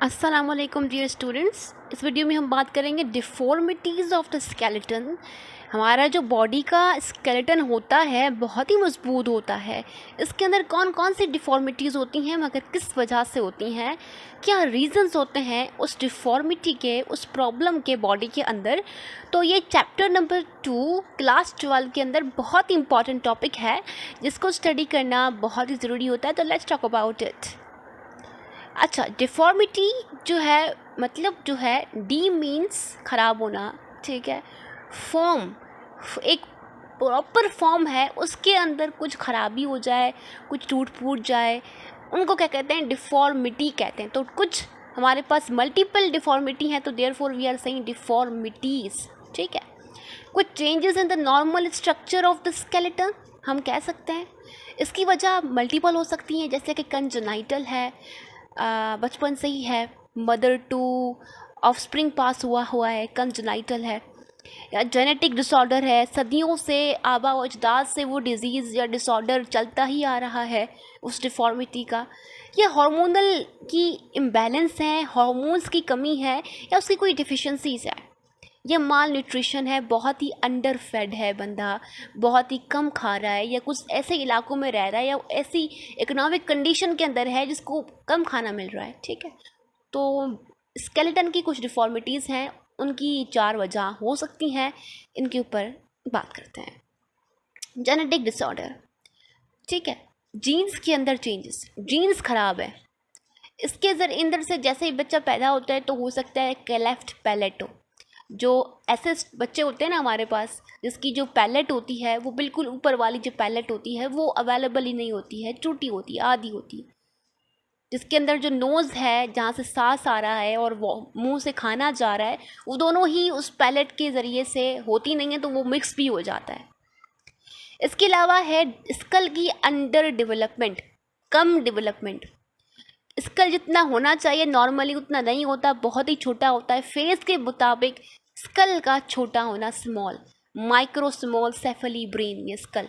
अस्सलाम वालेकुम dear students. इस वीडियो में हम बात करेंगे डिफ़ॉर्मिटीज़ ऑफ द स्केलेटन। हमारा जो बॉडी का स्केलेटन होता है बहुत ही मजबूत होता है। इसके अंदर कौन कौन सी डिफ़ॉर्मिटीज़ होती हैं, मगर किस वजह से होती हैं, क्या रीज़न्स होते हैं उस डिफ़ॉर्मिटी के, उस प्रॉब्लम के बॉडी के अंदर। तो ये चैप्टर नंबर 2 क्लास 12 के अंदर बहुत ही इंपॉर्टेंट टॉपिक है जिसको स्टडी करना बहुत ही ज़रूरी होता है। तो लेट्स टॉक अबाउट इट। अच्छा, डिफ़ॉर्मिटी जो है मतलब जो है, डी मीन्स ख़राब होना, ठीक है। फॉर्म, एक प्रॉपर फॉर्म है, उसके अंदर कुछ ख़राबी हो जाए, कुछ टूट फूट जाए, उनको क्या कहते हैं? डिफ़ॉर्मिटी कहते हैं। तो कुछ हमारे पास मल्टीपल डिफ़ॉर्मिटी हैं, तो देयरफॉर वी आर सेइंग डिफ़ॉर्मिटीज़, ठीक है। कुछ changes in the normal structure of the skeleton हम कह सकते हैं। इसकी वजह मल्टीपल हो सकती हैं, जैसे कि कंजेनाइटल है, बचपन से ही है, मदर टू ऑफस्प्रिंग पास हुआ है, कंजेनाइटल है, या जेनेटिक डिसऑर्डर है, सदियों से आबा व अजदाद से वो डिज़ीज़ या डिसऑर्डर चलता ही आ रहा है उस डिफ़ॉर्मिटी का। ये हार्मोनल की इम्बैलेंस है, हार्मोन्स की कमी है, या उसकी कोई डिफिशेंसीज़ है। ये माल न्यूट्रिशन है, बहुत ही अंडर फेड है बंदा, बहुत ही कम खा रहा है, या कुछ ऐसे इलाकों में रह रहा है, या ऐसी इकोनॉमिक कंडीशन के अंदर है जिसको कम खाना मिल रहा है, ठीक है। तो स्केलेटन की कुछ डिफ़ॉर्मिटीज़ हैं, उनकी 4 वजह हो सकती हैं, इनके ऊपर बात करते हैं। जेनेटिक डिसऑर्डर, ठीक है। जीन्स के अंदर चेंजेस, जीन्स ख़राब है, इसके अंदर से जैसे ही बच्चा पैदा होता है तो हो सकता है क्लेफ्ट पैलेट हो। जो ऐसे बच्चे होते हैं ना हमारे पास, जिसकी जो पैलेट होती है वो बिल्कुल ऊपर वाली जो पैलेट होती है वो अवेलेबल ही नहीं होती है, टूटी होती है, आधी होती है। जिसके अंदर जो नोज़ है, जहाँ से सांस आ रहा है और वो मुंह से खाना जा रहा है, वो दोनों ही उस पैलेट के ज़रिए से होती नहीं है, तो वो मिक्स भी हो जाता है। इसके अलावा है स्कल की अंडर डेवलपमेंट, कम डेवलपमेंट। स्कल जितना होना चाहिए नॉर्मली उतना नहीं होता, बहुत ही छोटा होता है। फेस के मुताबिक स्कल का छोटा होना, small, micro small safely brain में स्कल,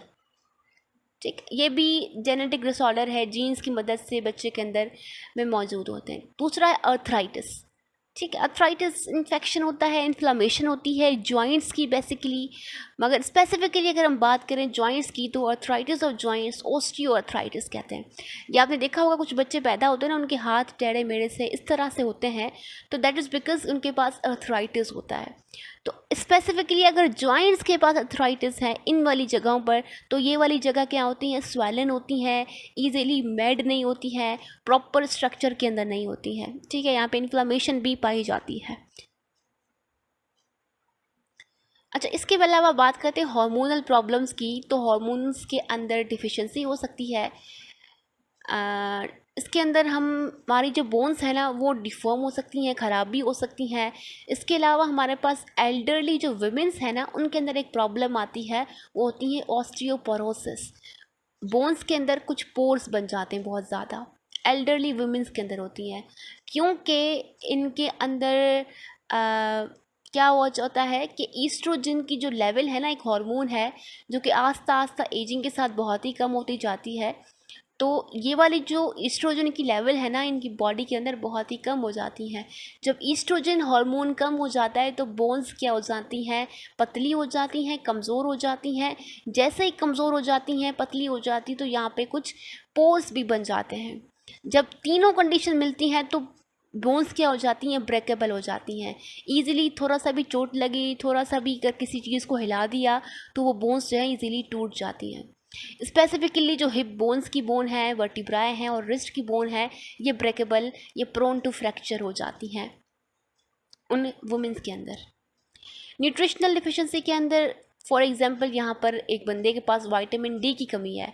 ठीक। ये भी जेनेटिक डिसऑर्डर है, जीन्स की मदद से बच्चे के अंदर में मौजूद होते हैं। दूसरा है अर्थराइटिस, ठीक है। अर्थराइटिस इन्फेक्शन होता है, इन्फ्लामेशन होती है जॉइंट्स की बेसिकली, मगर स्पेसिफिकली अगर हम बात करें जॉइंट्स की तो arthritis of joints osteo arthritis कहते हैं। ये आपने देखा होगा, कुछ बच्चे पैदा होते हैं ना, उनके हाथ टेढ़े मेढ़े से इस तरह से होते हैं, तो दैट इज़ बिकॉज उनके पास अर्थराइटिस होता है। तो स्पेसिफिकली अगर जॉइंट्स के पास अर्थराइटिस है इन वाली जगहों पर, तो ये वाली जगह क्या होती हैं? स्वेलन होती हैं, ईजिली मेड नहीं होती हैं, प्रॉपर स्ट्रक्चर के अंदर नहीं होती हैं, ठीक है। यहाँ पे इन्फ्लामेशन भी पाई जाती है। अच्छा, इसके अलावा बात करते हैं हार्मोनल प्रॉब्लम्स की, तो हार्मोन्स के अंदर डिफिशिएंसी हो सकती है। इसके अंदर हमारी जो बोन्स है ना वो डिफॉर्म हो सकती हैं, ख़राब भी हो सकती हैं। इसके अलावा हमारे पास एल्डरली जो वुमेंस हैं ना, उनके अंदर एक प्रॉब्लम आती है, वो होती है ऑस्टियोपोरोसिस। बोन्स के अंदर कुछ पोर्स बन जाते हैं बहुत ज़्यादा, एल्डरली वुमेंस के अंदर होती हैं, क्योंकि इनके अंदर क्या हो जाता है कि ईस्ट्रोजन की जो लेवल है ना, एक हार्मोन है जो कि आस्ता आस्ता एजिंग के साथ बहुत ही कम होती जाती है। तो ये वाली जो ईस्ट्रोजन की लेवल है ना, इनकी बॉडी के अंदर बहुत ही कम हो जाती हैं। जब ईस्ट्रोजन हार्मोन कम हो जाता है तो बोन्स क्या हो जाती हैं? पतली हो जाती हैं, कमज़ोर हो जाती हैं। जैसे ही कमज़ोर हो जाती हैं, पतली हो जाती, तो यहाँ पे कुछ पोर्स भी बन जाते हैं। जब तीनों कंडीशन मिलती हैं तो बोन्स क्या हो जाती हैं? ब्रेकेबल हो जाती हैं। ईज़िली थोड़ा सा भी चोट लगी, थोड़ा सा भी अगर किसी चीज़ को हिला दिया, तो वो बोन्स जो हैं ईज़िली टूट जाती हैं। स्पेसिफिकली जो हिप बोन्स की बोन है, वर्टिब्राए हैं और रिस्ट की बोन है, ये ब्रेकेबल, ये प्रोन टू फ्रैक्चर हो जाती हैं उन वुमेंस के अंदर। न्यूट्रिशनल डिफिशिएंसी के अंदर फॉर एग्जांपल यहाँ पर एक बंदे के पास विटामिन डी की कमी है,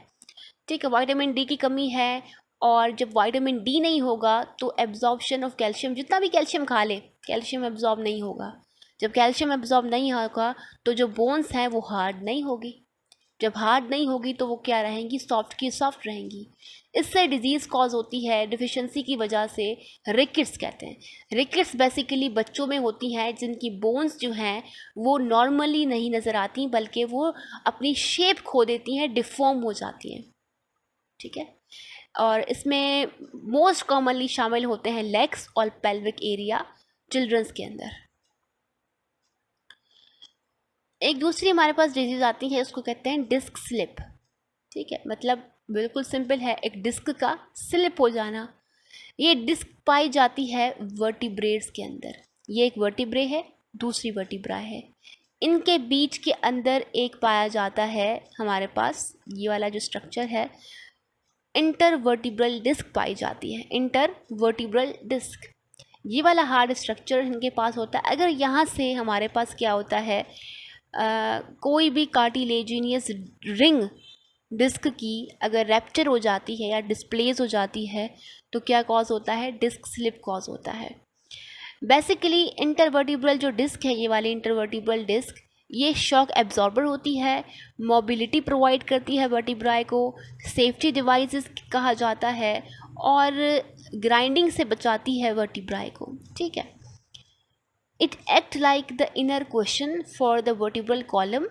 ठीक है। विटामिन डी की कमी है, और जब विटामिन डी नहीं होगा तो एब्जॉर्प्शन ऑफ कैल्शियम, जितना भी कैल्शियम खा ले, कैल्शियम एब्जॉर्ब नहीं होगा। जब कैल्शियम एब्जॉर्ब नहीं होगा तो जो बोन्स हैं वो हार्ड नहीं होगी। जब हार्ड नहीं होगी तो वो क्या रहेंगी? सॉफ्ट की सॉफ्ट रहेंगी। इससे डिजीज़ कॉज होती है डिफिशिएंसी की वजह से, रिकेट्स कहते हैं। रिकेट्स बेसिकली बच्चों में होती हैं जिनकी बोन्स जो हैं वो नॉर्मली नहीं नज़र आती, बल्कि वो अपनी शेप खो देती हैं, डिफॉर्म हो जाती हैं, ठीक है। और इसमें मोस्ट कॉमनली शामिल होते हैं लेग्स और पेल्विक एरिया चिल्ड्रंस के अंदर। एक दूसरी हमारे पास डिजीज आती है, उसको कहते हैं डिस्क स्लिप। ठीक है, मतलब बिल्कुल सिंपल है, एक डिस्क का स्लिप हो जाना। ये डिस्क पाई जाती है वर्टिब्रेट्स के अंदर। ये एक वर्टिब्रे है, दूसरी वर्टिब्रा है, इनके बीच के अंदर एक पाया जाता है हमारे पास ये वाला जो स्ट्रक्चर है, इंटरवर्टिब्रल डिस्क पाई जाती है। इंटरवर्टिब्रल डिस्क ये वाला हार्ड स्ट्रक्चर इनके पास होता है। अगर यहाँ से हमारे पास क्या होता है, कोई भी कार्टिलेजिनियस रिंग डिस्क की अगर रैप्चर हो जाती है या डिस्प्लेस हो जाती है तो क्या कॉज होता है, डिस्क स्लिप कॉज होता है। बेसिकली इंटरवर्टिब्रल जो डिस्क है, ये वाली इंटरवर्टिब्रल डिस्क, ये शॉक एब्जॉर्बर होती है, मोबिलिटी प्रोवाइड करती है वर्टिब्राई को, सेफ्टी डिवाइसेस कहा जाता है, और ग्राइंडिंग से बचाती है वर्टिब्राई को। ठीक है, it act like the inner question for the vertebral column.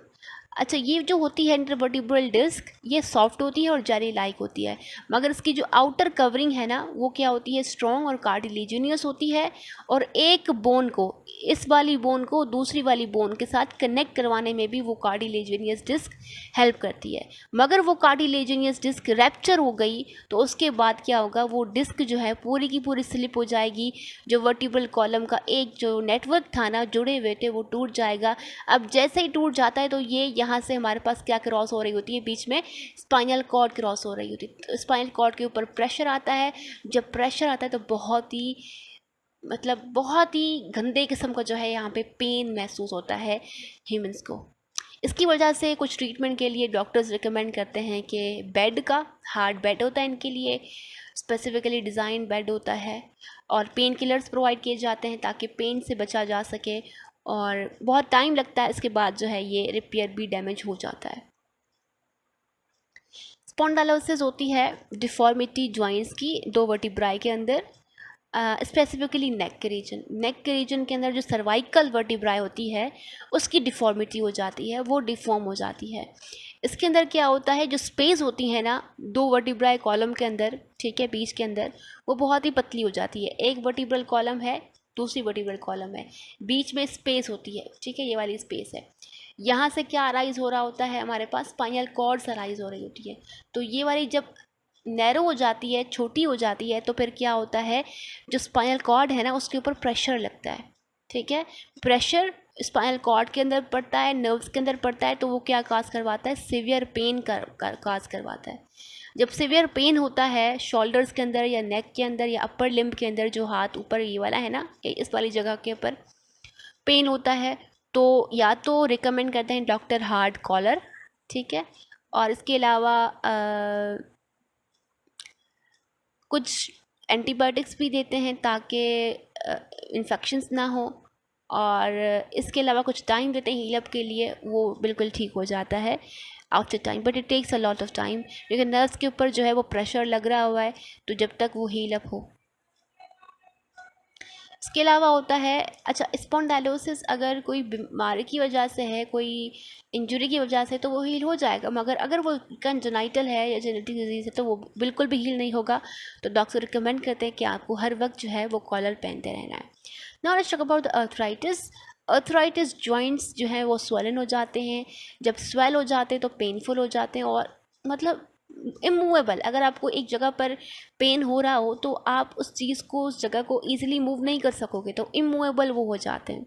अच्छा, ये जो होती है इंटरवर्टिब्रल डिस्क, ये सॉफ्ट होती है और जेली लाइक होती है, मगर इसकी जो आउटर कवरिंग है ना, वो क्या होती है, स्ट्रॉन्ग और कार्टिलेजिनियस होती है, और एक बोन को, इस वाली बोन को दूसरी वाली बोन के साथ कनेक्ट करवाने में भी वो कार्टिलेजिनियस डिस्क हेल्प करती है। मगर वो कार्टिलेजिनियस डिस्क रैप्चर हो गई तो उसके बाद क्या होगा, वो डिस्क जो है पूरी की पूरी स्लिप हो जाएगी, जो वर्टिब्रल कॉलम का एक जो नेटवर्क था ना, जुड़े हुए थे, वो टूट जाएगा। अब जैसे ही टूट जाता है तो ये यहाँ से हमारे पास क्या क्रॉस हो रही होती है, बीच में स्पाइनल कॉर्ड क्रॉस हो रही होती है। तो स्पाइनल कॉर्ड के ऊपर प्रेशर आता है, जब प्रेशर आता है तो बहुत ही गंदे किस्म का जो है यहाँ पे पेन महसूस होता है ह्यूमंस को। इसकी वजह से कुछ ट्रीटमेंट के लिए डॉक्टर्स रिकमेंड करते हैं कि बेड का, हार्ड बेड होता है इनके लिए, स्पेसिफिकली डिज़ाइन बेड होता है, और पेन किलर्स प्रोवाइड किए जाते हैं ताकि पेन से बचा जा सके, और बहुत टाइम लगता है, इसके बाद जो है ये रिपेयर भी डैमेज हो जाता है। स्पॉन्डालोसिस होती है डिफॉर्मिटी जॉइंट्स की दो वर्टिब्राई के अंदर, स्पेसिफिकली नेक के रीजन के अंदर जो सर्वाइकल वर्टिब्राई होती है उसकी डिफॉर्मिटी हो जाती है, वो डिफॉर्म हो जाती है। इसके अंदर क्या होता है, जो स्पेस होती है ना दो वर्टिब्राई कॉलम के अंदर, ठीक है, बीच के अंदर, वो बहुत ही पतली हो जाती है। एक वर्टिब्रल कॉलम है, दूसरी वर्टिब्रल कॉलम है, बीच में स्पेस होती है, ठीक है, ये वाली स्पेस है। यहाँ से क्या अराइज हो रहा होता है, हमारे पास स्पाइनल कॉर्ड्स अराइज हो रही होती है। तो ये वाली जब नैरो हो जाती है, छोटी हो जाती है, तो फिर क्या होता है, जो स्पाइनल कॉर्ड है ना उसके ऊपर प्रेशर लगता है। ठीक है, प्रेशर स्पाइनल कॉर्ड के अंदर पड़ता है, नर्व्स के अंदर पड़ता है, तो वो क्या काज करवाता है, सिवियर पेन काज करवाता है। जब सिवियर पेन होता है शोल्डर्स के अंदर या नेक के अंदर या अपर लिम्ब के अंदर, जो हाथ ऊपर ये वाला है ना, इस वाली जगह के ऊपर पेन होता है, तो या तो रिकमेंड करते हैं डॉक्टर हार्ड कॉलर। ठीक है, और इसके अलावा कुछ एंटीबायोटिक्स भी देते हैं ताकि इन्फेक्शंस ना हो, और इसके अलावा कुछ टाइम देते हैं हील अप के लिए, वो बिल्कुल ठीक हो जाता है after time, but it takes a lot of time, क्योंकि नर्व्स के ऊपर जो है वो प्रेशर लग रहा हुआ है, तो जब तक वो हील अप हो। इसके अलावा होता है, अच्छा, स्पॉन्डालोसिस अगर कोई बीमारी की वजह से है, कोई इंजरी की वजह से, तो वो हील हो जाएगा, मगर अगर वो कंजेनाइटल है या जेनेटिक डिजीज़ है तो वो बिल्कुल भी हील नहीं होगा। तो डॉक्टर रिकमेंड करते हैं कि आपको हर वक्त जो है वो कॉलर पहनते रहना है। Now let's talk about the arthritis. Arthritis joints जो हैं वो स्वेलन हो जाते हैं, जब स्वेल हो जाते हैं तो पेनफुल हो जाते हैं, और मतलब इमूवेबल। अगर आपको एक जगह पर पेन हो रहा हो तो आप उस चीज़ को, उस जगह को ईजिली मूव नहीं कर सकोगे, तो इमूवेबल वो हो जाते हैं।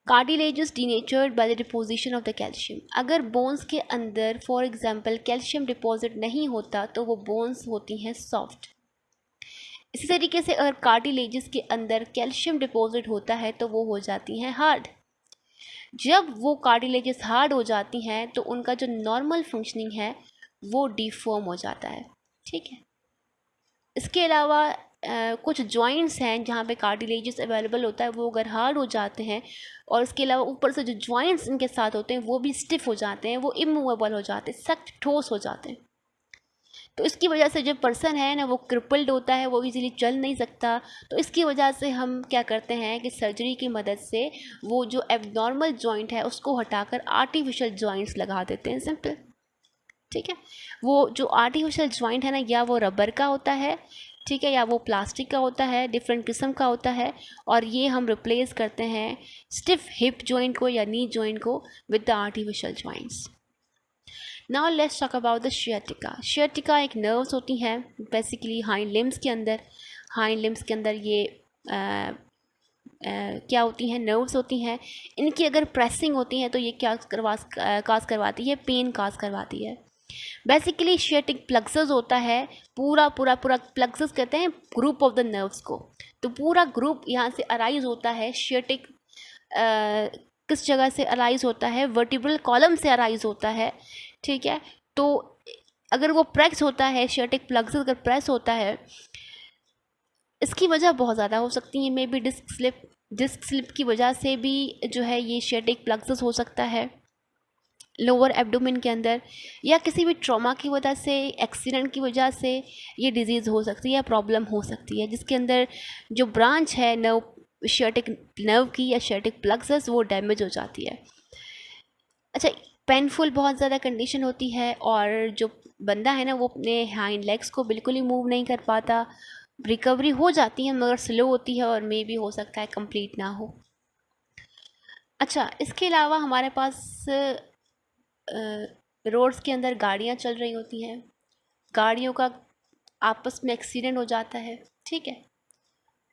Cartilages denatured by the deposition of the calcium. अगर बोन्स के अंदर फॉर एग्जांपल कैल्शियम डिपॉजिट नहीं होता तो वो बोन्स होती हैं सॉफ्ट। इसी तरीके से अगर कार्टिलेजेस के अंदर कैल्शियम डिपॉजिट होता है तो वो हो जाती हैं हार्ड। जब वो कार्टिलेजेस हार्ड हो जाती हैं तो उनका जो नॉर्मल फंक्शनिंग है वो डिफॉर्म हो जाता है। ठीक है, इसके अलावा कुछ जॉइंट्स हैं जहाँ पे कार्टिलेजेस अवेलेबल होता है, वो अगर हार्ड हो जाते हैं, और इसके अलावा ऊपर से जो जॉइंट्स इनके साथ होते हैं वो भी स्टिफ हो जाते हैं, वो इमूवेबल हो जाते हैं, सख्त ठोस हो जाते हैं। तो इसकी वजह से जो पर्सन है ना वो क्रिपल्ड होता है, वो इजीली चल नहीं सकता। तो इसकी वजह से हम क्या करते हैं कि सर्जरी की मदद से वो जो एबनॉर्मल जॉइंट है उसको हटाकर आर्टिफिशियल जॉइंट्स लगा देते हैं, सिंपल। ठीक है। वो जो आर्टिफिशियल जॉइंट है ना, या वो रबर का होता है, ठीक है, या वो प्लास्टिक का होता है, डिफरेंट किस्म का होता है, और ये हम रिप्लेस करते हैं स्टिफ हिप जॉइंट को या नी जॉइंट को with the artificial joints. Now let's talk about the sciatica. Sciatica एक नर्व्स होती हैं बेसिकली हाइंड लिम्स के अंदर। हाइंड लिम्स के अंदर ये क्या होती हैं, नर्व्स होती हैं। इनकी अगर प्रेसिंग होती है तो ये क्या काज करवाती है, पेन काज करवाती है। बेसिकली शियाटिक प्लेक्सस होता है, पूरा प्लेक्सस कहते हैं ग्रुप ऑफ द नर्व्स को। तो पूरा ग्रुप यहाँ से अराइज होता है। शियाटिक किस जगह से अराइज होता है, वर्टिब्रल कॉलम से अराइज होता है, ठीक है। तो अगर वो प्रेस होता है, शियाटिक प्लेक्सस अगर प्रेस होता है, इसकी वजह बहुत ज़्यादा हो सकती है। मे बी डिस्क स्लिप की वजह से भी जो है ये शियाटिक प्लेक्सस हो सकता है लोअर एब्डोमेन के अंदर, या किसी भी ट्रॉमा की वजह से, एक्सीडेंट की वजह से ये डिजीज़ हो सकती है, प्रॉब्लम हो सकती है, जिसके अंदर जो ब्रांच है नर्व शियाटिक नर्व की या शियाटिक प्लेक्सस वो डैमेज हो जाती है। अच्छा, पेनफुल बहुत ज़्यादा कंडीशन होती है, और जो बंदा है ना वो अपने हाइंड लेग्स को बिल्कुल ही मूव नहीं कर पाता। रिकवरी हो जाती है मगर स्लो होती है, और मे भी हो सकता है कंप्लीट ना हो। अच्छा, इसके अलावा हमारे पास रोड्स के अंदर गाड़ियाँ चल रही होती हैं, गाड़ियों का आपस में एक्सीडेंट हो जाता है, ठीक है।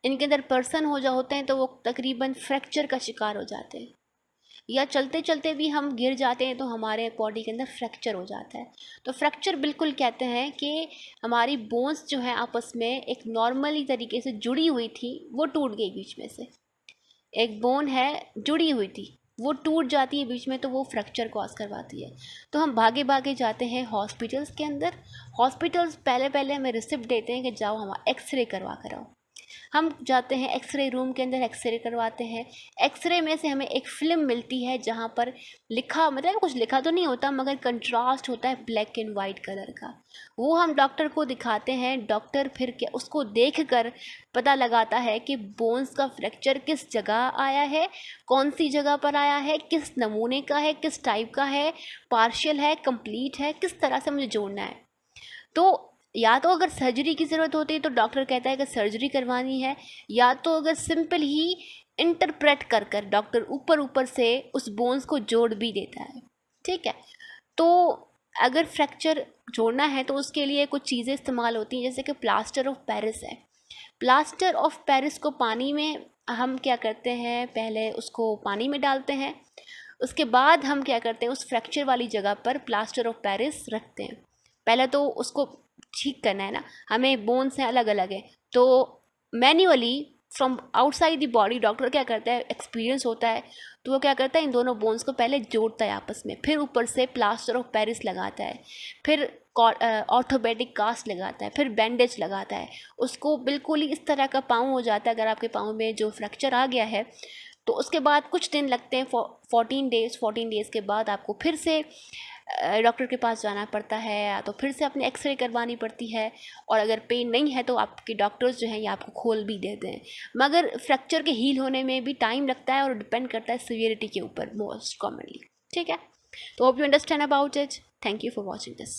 इनके अंदर पर्सन होते हैं तो वो तकरीबन फ्रैक्चर का शिकार हो जाते हैं, या चलते चलते भी हम गिर जाते हैं तो हमारे बॉडी के अंदर फ्रैक्चर हो जाता है। तो फ्रैक्चर बिल्कुल कहते हैं कि हमारी बोन्स जो है आपस में एक नॉर्मली तरीके से जुड़ी हुई थी, वो टूट गई बीच में से। एक बोन है जुड़ी हुई थी, वो टूट जाती है बीच में, तो वो फ्रैक्चर कॉज करवाती है। तो हम भागे भागे जाते हैं हॉस्पिटल्स के अंदर। हॉस्पिटल्स पहले पहले हमें रिसिप्ट देते हैं कि जाओ हमारा एक्सरे करवा कर आओ। हम जाते हैं एक्सरे रूम के अंदर, एक्सरे करवाते हैं। एक्सरे में से हमें एक फ़िल्म मिलती है जहाँ पर लिखा, मतलब कुछ लिखा तो नहीं होता मगर कंट्रास्ट होता है ब्लैक एंड वाइट कलर का। वो हम डॉक्टर को दिखाते हैं, डॉक्टर फिर क्या उसको देख कर पता लगाता है कि बोन्स का फ्रैक्चर किस जगह आया है, कौन सी जगह पर आया है, किस नमूने का है, किस टाइप का है, पार्शियल है, कंप्लीट है, किस तरह से मुझे जोड़ना है। तो या तो अगर सर्जरी की ज़रूरत होती है तो डॉक्टर कहता है कि सर्जरी करवानी है, या तो अगर सिंपल ही इंटरप्रेट कर कर डॉक्टर ऊपर से उस बोन्स को जोड़ भी देता है, ठीक है। तो अगर फ्रैक्चर जोड़ना है तो उसके लिए कुछ चीज़ें इस्तेमाल होती हैं, जैसे कि प्लास्टर ऑफ पेरिस है। प्लास्टर ऑफ पेरिस को पानी में हम क्या करते हैं, पहले उसको पानी में डालते हैं, उसके बाद हम क्या करते हैं उस फ्रैक्चर वाली जगह पर प्लास्टर ऑफ पेरिस रखते हैं। पहले तो उसको ठीक करना है ना, हमें बोन्स हैं अलग अलग है, तो manually from outside the body doctor क्या करता है, एक्सपीरियंस होता है, तो वो क्या करता है इन दोनों बोन्स को पहले जोड़ता है आपस में, फिर ऊपर से प्लास्टर ऑफ पेरिस लगाता है, फिर ऑर्थोपेडिक कास्ट लगाता है, फिर बैंडेज लगाता है। उसको बिल्कुल ही इस तरह का पाँव हो जाता है अगर आपके पाँव में जो फ्रैक्चर आ गया है। तो उसके बाद कुछ दिन लगते हैं, 14 डेज़ के बाद आपको फिर से डॉक्टर के पास जाना पड़ता है, तो फिर से अपनी एक्सरे करवानी पड़ती है, और अगर पेन नहीं है तो आपके डॉक्टर्स जो हैं ये आपको खोल भी देते हैं। मगर फ्रैक्चर के हील होने में भी टाइम लगता है और डिपेंड करता है सीवियरिटी के ऊपर मोस्ट कॉमनली, ठीक है। तो hope you understand about it. Thank you for watching this.